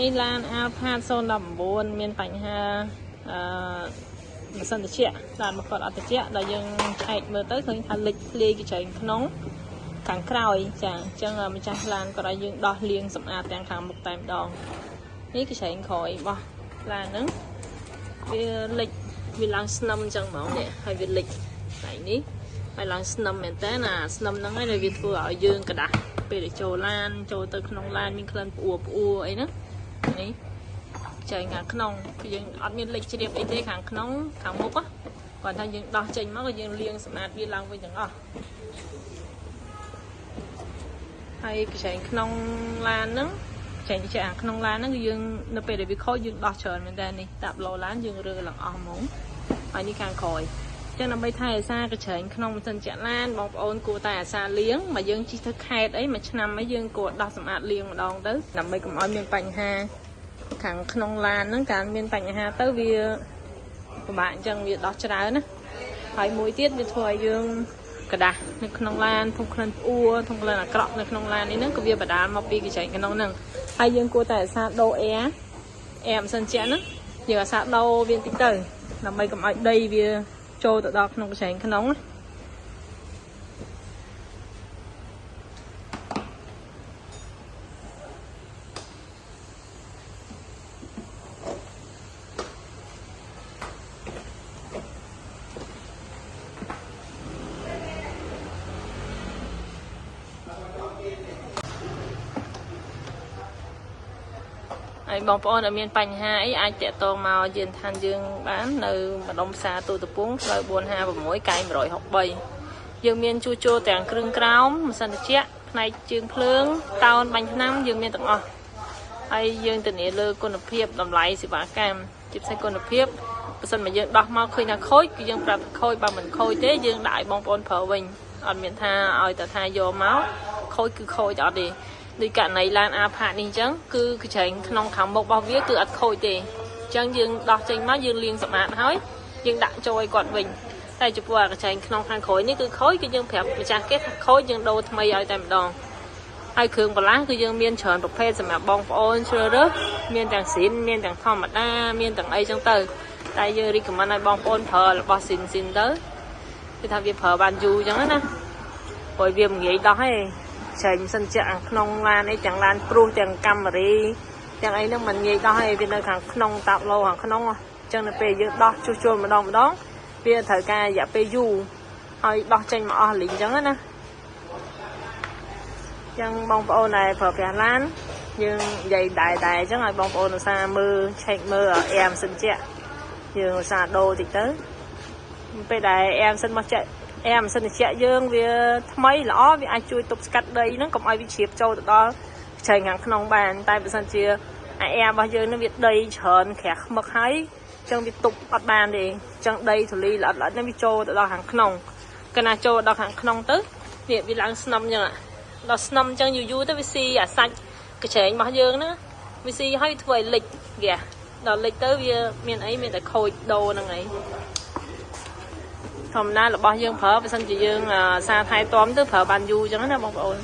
នេះឡាន Alpha 019មានបញ្ហាម៉ាស៊ីនត្រជាក់ឡានមកគាត់អត់ត្រជាក់ដល់យើងឆែកមើលទៅឃើញថាលិចធ្លាយកញ្ចែងក្នុងខាងក្រោយចាអញ្ចឹងម្ចាស់ឡានគាត់ឲ្យយើងដោះលាងសម្អាតទាំងខាងមុខតែម្ដងនេះកញ្ចែងក្រោយរបស់ឡានហ្នឹងវាលិចវាឡើងស្នឹមអញ្ចឹងហ្មងនេះហើយវាលិចដៃនេះហើយឡើងស្នឹមមែនតើណាស្នឹមហ្នឹងឯងវាធ្វើឲ្យយើងกระដាស់ពេលដែលចូលឡានចូលទៅក្នុងឡានមានក្លិនផ្អួអីហ្នឹងនេះចែងខាងក្នុងគឺយើងអត់មានលិចជ្រាបអីទេខាងក្នុងខាងមុខគាត់ថាយើងដោះចេញមកក៏យើងលាងសម្អាតវាឡើងវិញទាំងអស់ហើយកញ្ចែងក្នុងឡានហ្នឹងចែងជាខាងក្នុងឡានហ្នឹងគឺយើងនៅពេលដែលវាខូចយើងដោះច្រើនមែនតើនេះតាប់ឡូឡានយើងរើឡើងអស់ហ្មងហើយនេះខាងក្រោយចឹងដើម្បីថែអាសាកញ្ចែងក្នុងម៉ាស៊ីនចាក់ឡានបងប្អូនគួរតែអាសាលាងមកយើងជិះទៅខេតអីមួយឆ្នាំអីយើងគួរដោះសម្អាតលាងម្ដងទៅដើម្បីកុំឲ្យមានបញ្ហាខាងក្នុងឡានហ្នឹងកាលមានបញ្ហាទៅវាពិបាកអញ្ចឹងវាដោះច្រើនណាហើយមួយទៀតវាធ្វើឲ្យយើងกระดาษនៅក្នុងឡានធំក្លិនផ្អួធំក្លិនអាក្រក់នៅក្នុងឡាននេះហ្នឹងក៏វាបដាលមកពីកញ្ចែងក្នុងហ្នឹងហើយយើងគួរតែអាសាដូរអែម៉ាស៊ីនចាក់ហ្នឹងយើងអាសាដូរវាបន្តិចទៅដើម្បីកុំឲ្យដីវាចូលទៅដល់ក្នុងកញ្ចែងក្នុងហើយបងប្អូនដែលមានបញ្ហាអីអាចតាក់ទងមកយានដ្ឋានយើងបាននៅម្ដុំផ្សារទូតពងផ្លូវ456កែ160យើងមានជួសជុលទាំងគ្រឿងក្រោមម៉ាស៊ីនត្រជាក់ផ្នែកជើងភ្លើងតោនបាញ់ថ្នាំយើងមានទាំងអស់ហើយយើងធានាលើគុណភាពតម្លៃសេវាកម្មជាពិសេសគុណភាពបើសិនមកយើងដោះមកឃើញថាខូចគឺយើងប្រាប់ថាខូចបើមិនខូចទេយើងដាក់ឲ្យបងប្អូនប្រើវិញអត់មានថាឲ្យតែថាយកមកខូចគឺខូចអត់ទេដូចករណីឡានអាផានេះអញ្ចឹងគឺកញ្ចែងក្នុងខាងមុខរបស់វាគឺអត់ខូចទេអញ្ចឹងយើងដោះចេញមកយើងលាងសម្អាតហើយយើងដាក់ចូលឲ្យគាត់វិញតែចំពោះកញ្ចែងក្នុងខាងក្រោយនេះគឺខូចគឺយើងប្រាប់ម្ចាស់គេថាខូចយើងដូរថ្មីឲ្យតែម្ដងហើយគ្រឿងបន្លាស់គឺយើងមានច្រើនប្រភេទសម្រាប់បងប្អូនជ្រើសរើសមានទាំងស៊ីនមានទាំងធម្មតាមានទាំងអីចឹងទៅតែយើង recommend ឲ្យបងប្អូនប្រើរបស់ស៊ីនទៅគឺថាវាប្រើបានយូរចឹងណាព្រោះវាមិនងាយដោះទេចែងសិនចាក់ក្នុងឡានអីទាំងឡានព្រុសទាំងកាមេរ៉ាទាំងអីហ្នឹងមិនងាយដោះទេវានៅខាងក្នុងតាប់ឡូខាងក្នុងអញ្ចឹងនៅពេលយើងដោះជួសជុលម្ដងវាត្រូវការរយៈពេលយូរហើយដោះចេញមកអស់លីងអញ្ចឹងណាចឹងបងប្អូនដែលប្រើប្រាស់ឡានយើងនិយាយដែរអញ្ចឹងឲ្យបងប្អូនឧស្សាហ៍មើលឆែកមើលអែម៉ាស៊ីនចាក់យើងឧស្សាហ៍ដូរតិចទៅពេលដែលអែម៉ាស៊ីនមកចាក់ម៉ាស៊ីនត្រជាក់យើងវាថ្មីល្អវាអាចជួយទប់ស្កាត់ដីហ្នឹងកុំឲ្យវាជ្រាបចូលទៅដល់កញ្ចែងខាងក្នុងបានតែបើសិនជាអែរបស់យើងហ្នឹងវាដីច្រើនក្រាស់ខ្មឹកហើយអញ្ចឹងវាទប់អត់បានទេអញ្ចឹងដីធូលីល្អិតហ្នឹងវាចូលទៅដល់ខាងក្នុងកាលណាចូលដល់ខាងក្នុងទៅវាឡើងស្នឹមអញ្ចឹងដល់ស្នឹមអញ្ចឹងយូរទៅវាស៊ីអាសាច់កញ្ចែងរបស់យើងណាវាស៊ីហើយធ្វើឲ្យលិចវាដល់លិចទៅវាមានអីមានតែខូចដូរហ្នឹងឯងធម្មតារបស់យើងប្រើបើសិនជាយើងសារថែទាំទៅប្រើបានយូរអញ្ចឹងណាបងប្អូន